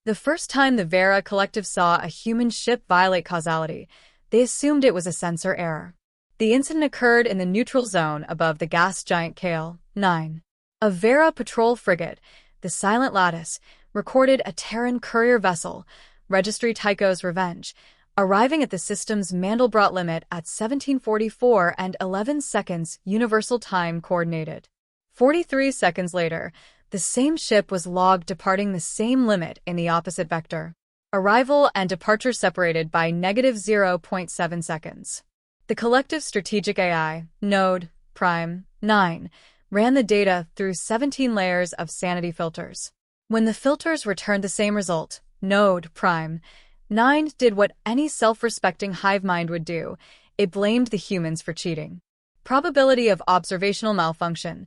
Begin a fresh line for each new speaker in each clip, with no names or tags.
The first time the Vera collective saw a human ship violate causality, they assumed it was a sensor error. The incident occurred in the neutral zone above the gas giant Kale 9. A Vera patrol frigate, the Silent Lattice, recorded a Terran courier vessel, Registry Tycho's Revenge, arriving at the system's Mandelbrot limit at 1744 and 11 seconds Universal Time Coordinated. 43 seconds later, the same ship was logged departing the same limit in the opposite vector. Arrival and departure separated by -0.7 seconds. The collective strategic AI, Node Prime 9, ran the data through 17 layers of sanity filters. When the filters returned the same result, Node Prime 9 did what any self-respecting hive mind would do. It blamed the humans for cheating. Probability of observational malfunction,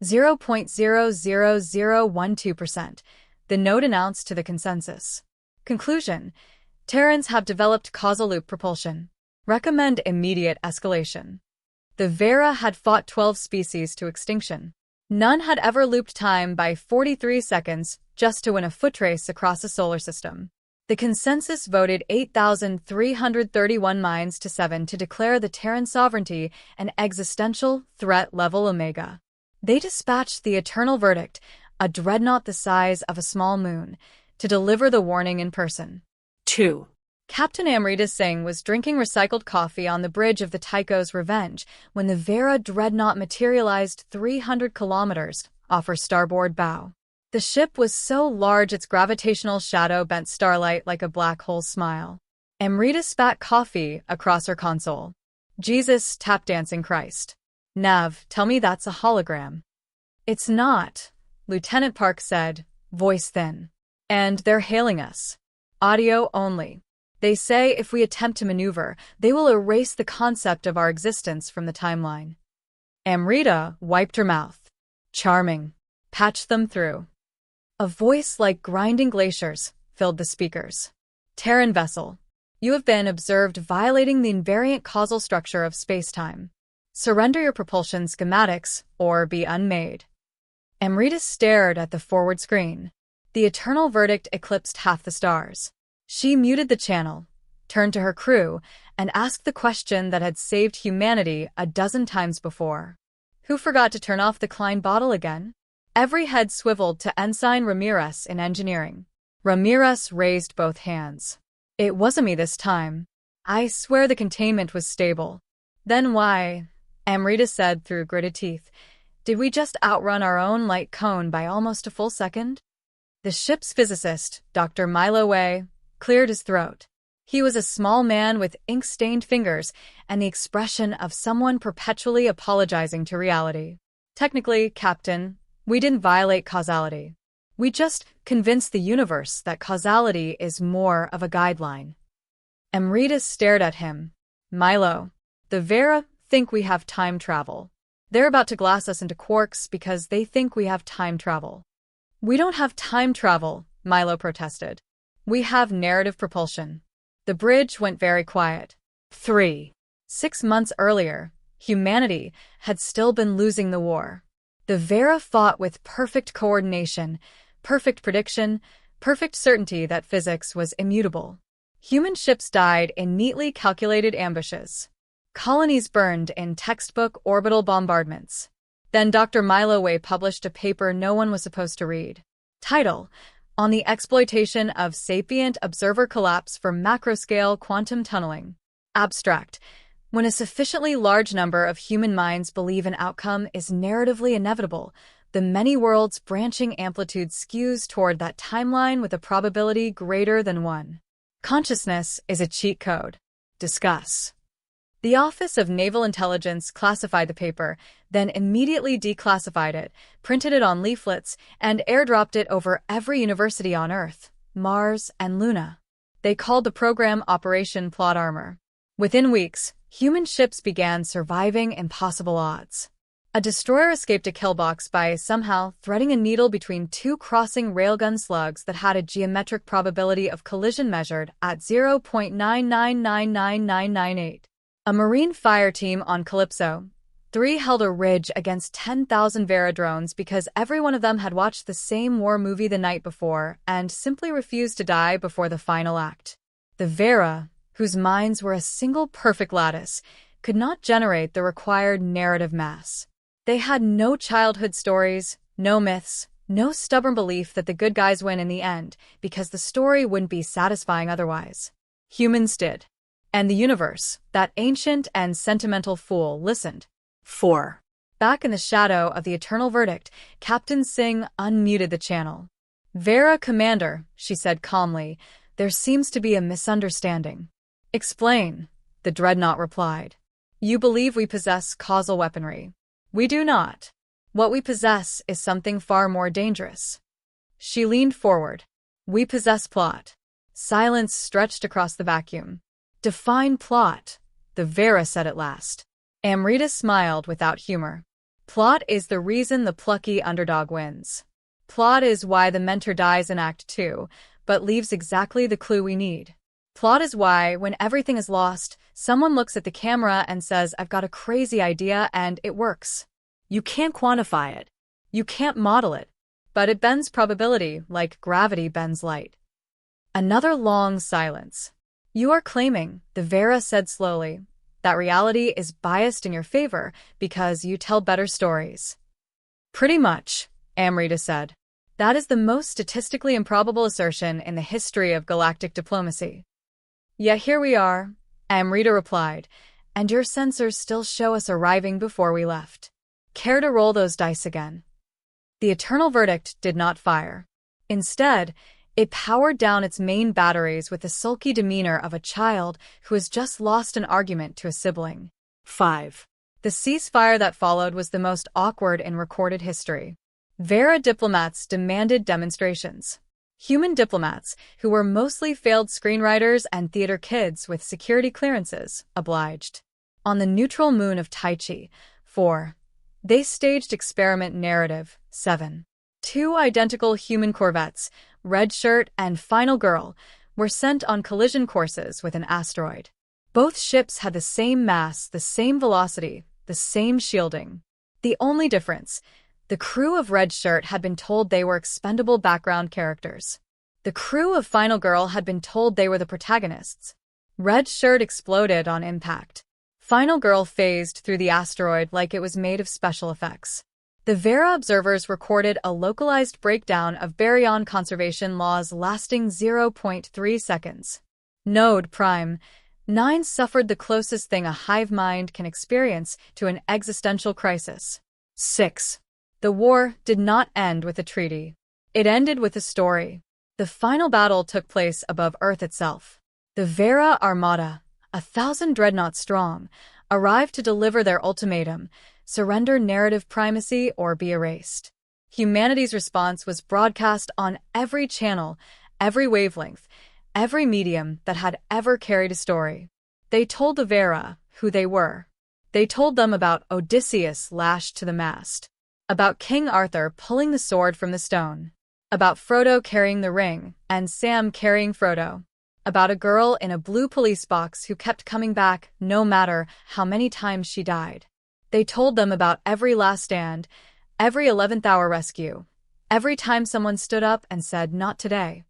0.00012%, the node announced to the consensus. Conclusion: Terrans have developed causal loop propulsion. Recommend immediate escalation. The Vera had fought 12 species to extinction. None had ever looped time by 43 seconds just to win a foot race across a solar system. The consensus voted 8,331 minds to 7 to declare the Terran sovereignty an existential threat level Omega. They dispatched the eternal verdict, a dreadnought the size of a small moon, to deliver the warning in person.
2.
Captain Amrita Singh was drinking recycled coffee on the bridge of the Tycho's Revenge when the Vera dreadnought materialized 300 kilometers off her starboard bow. The ship was so large its gravitational shadow bent starlight like a black hole smile. Amrita spat coffee across her console. Jesus tap-dancing Christ. Nav, tell me that's a hologram. It's not, Lieutenant Park said, voice thin. And they're hailing us. Audio only. They say if we attempt to maneuver, they will erase the concept of our existence from the timeline. Amrita wiped her mouth. Charming. Patch them through. A voice like grinding glaciers filled the speakers. Terran vessel, you have been observed violating the invariant causal structure of space-time. Surrender your propulsion schematics or be unmade. Amrita stared at the forward screen. The eternal verdict eclipsed half the stars. She muted the channel, turned to her crew, and asked the question that had saved humanity a dozen times before. Who forgot to turn off the Klein bottle again? Every head swiveled to Ensign Ramirez in engineering. Ramirez raised both hands. It wasn't me this time. I swear the containment was stable. Then why, Amrita said through gritted teeth, did we just outrun our own light cone by almost a full second? The ship's physicist, Dr. Milo Way, cleared his throat. He was a small man with ink-stained fingers and the expression of someone perpetually apologizing to reality. Technically, Captain, we didn't violate causality. We just convinced the universe that causality is more of a guideline. Amrita stared at him. Milo, the Vera think we have time travel. They're about to glass us into quarks because they think we have time travel. We don't have time travel, Milo protested. We have narrative propulsion. The bridge went very quiet. 3. 6 months earlier, humanity had still been losing the war. The Vera fought with perfect coordination, perfect prediction, perfect certainty that physics was immutable. Human ships died in neatly calculated ambushes. Colonies burned in textbook orbital bombardments. Then Dr. Milo Way published a paper no one was supposed to read. Title: On the Exploitation of Sapient Observer Collapse for Macroscale Quantum Tunneling. Abstract: When a sufficiently large number of human minds believe an outcome is narratively inevitable, the many worlds branching amplitude skews toward that timeline with a probability greater than 1. Consciousness is a cheat code. Discuss. The Office of Naval Intelligence classified the paper, then immediately declassified it, printed it on leaflets, and airdropped it over every university on Earth, Mars, and Luna. They called the program Operation Plot Armor. Within weeks, human ships began surviving impossible odds. A destroyer escaped a killbox by somehow threading a needle between 2 crossing railgun slugs that had a geometric probability of collision measured at 0.9999998. A Marine fire team on Calypso, 3 held a ridge against 10,000 Vera drones because every one of them had watched the same war movie the night before and simply refused to die before the final act. The Vera, whose minds were a single perfect lattice, could not generate the required narrative mass. They had no childhood stories, no myths, no stubborn belief that the good guys win in the end, because the story wouldn't be satisfying otherwise. Humans did. And the universe, that ancient and sentimental fool, listened. 4. Back in the shadow of the eternal verdict, Captain Singh unmuted the channel. "Vera, Commander," she said calmly, "there seems to be a misunderstanding." "Explain," the dreadnought replied. "You believe we possess causal weaponry. We do not. What we possess is something far more dangerous." She leaned forward. "We possess plot." Silence stretched across the vacuum. "Define plot," the Vera said at last. Amrita smiled without humor. "Plot is the reason the plucky underdog wins. Plot is why the mentor dies in Act 2, but leaves exactly the clue we need. Plot is why, when everything is lost, someone looks at the camera and says, 'I've got a crazy idea,' and it works. You can't quantify it. You can't model it. But it bends probability like gravity bends light." Another long silence. "You are claiming," the Vera said slowly, "that reality is biased in your favor because you tell better stories." "Pretty much," Amrita said. "That is the most statistically improbable assertion in the history of galactic diplomacy." "Yet here we are," Amrita replied, "and your sensors still show us arriving before we left. Care to roll those dice again?" The eternal verdict did not fire. Instead, it powered down its main batteries with the sulky demeanor of a child who has just lost an argument to a sibling. 5. The ceasefire that followed was the most awkward in recorded history. Vera diplomats demanded demonstrations. Human diplomats, who were mostly failed screenwriters and theater kids with security clearances, obliged. On the neutral moon of Taichi, 4. They staged experiment narrative, 7. 2 identical human corvettes, Red Shirt and Final Girl, were sent on collision courses with an asteroid. Both ships had the same mass, the same velocity, the same shielding. The only difference: the crew of Red Shirt had been told they were expendable background characters. The crew of Final Girl had been told they were the protagonists. Red Shirt exploded on impact. Final Girl phased through the asteroid like it was made of special effects. The Vera observers recorded a localized breakdown of baryon conservation laws lasting 0.3 seconds. Node Prime 9 suffered the closest thing a hive mind can experience to an existential crisis. 6. The war did not end with a treaty. It ended with a story. The final battle took place above Earth itself. The Vera Armada, 1,000 dreadnoughts strong, arrived to deliver their ultimatum: surrender narrative primacy or be erased. Humanity's response was broadcast on every channel, every wavelength, every medium that had ever carried a story. They told the Vera who they were. They told them about Odysseus lashed to the mast, about King Arthur pulling the sword from the stone, about Frodo carrying the ring and Sam carrying Frodo, about a girl in a blue police box who kept coming back no matter how many times she died. They told them about every last stand, every 11th hour rescue, every time someone stood up and said, "Not today."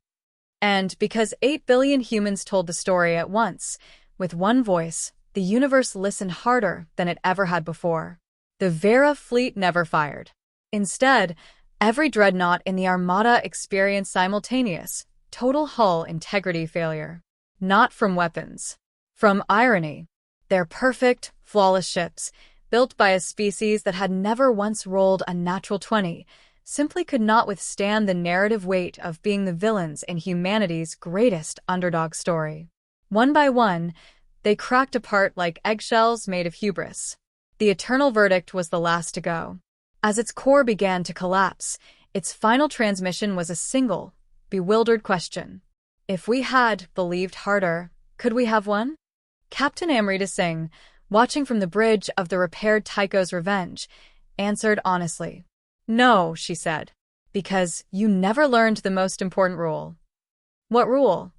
And because 8 billion humans told the story at once, with one voice, the universe listened harder than it ever had before. The Vera fleet never fired. Instead, every dreadnought in the Armada experienced simultaneous, total hull integrity failure. Not from weapons. From irony. Their perfect, flawless ships, built by a species that had never once rolled a natural 20, simply could not withstand the narrative weight of being the villains in humanity's greatest underdog story. One by one, they cracked apart like eggshells made of hubris. The eternal verdict was the last to go. As its core began to collapse, its final transmission was a single, bewildered question. If we had believed harder, could we have won? Captain Amrita Singh, watching from the bridge of the repaired Tycho's Revenge, answered honestly. "No," she said, "because you never learned the most important rule." "What rule?"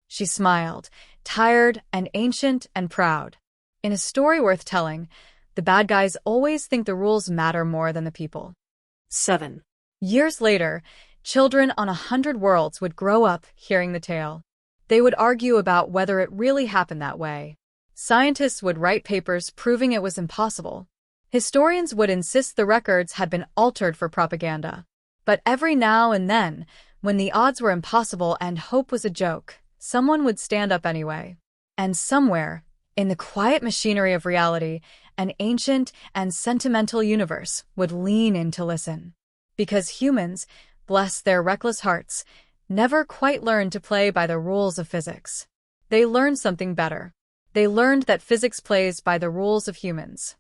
She smiled, tired and ancient and proud. "In a story worth telling, The bad guys always think the rules matter more than the people.
7.
Years later, children on 100 worlds would grow up hearing the tale. They would argue about whether it really happened that way. Scientists would write papers proving it was impossible. Historians would insist the records had been altered for propaganda. But every now and then, when the odds were impossible and hope was a joke, someone would stand up anyway. And somewhere, in the quiet machinery of reality, an ancient and sentimental universe would lean in to listen. Because humans, bless their reckless hearts, never quite learned to play by the rules of physics. They learned something better. They learned that physics plays by the rules of humans.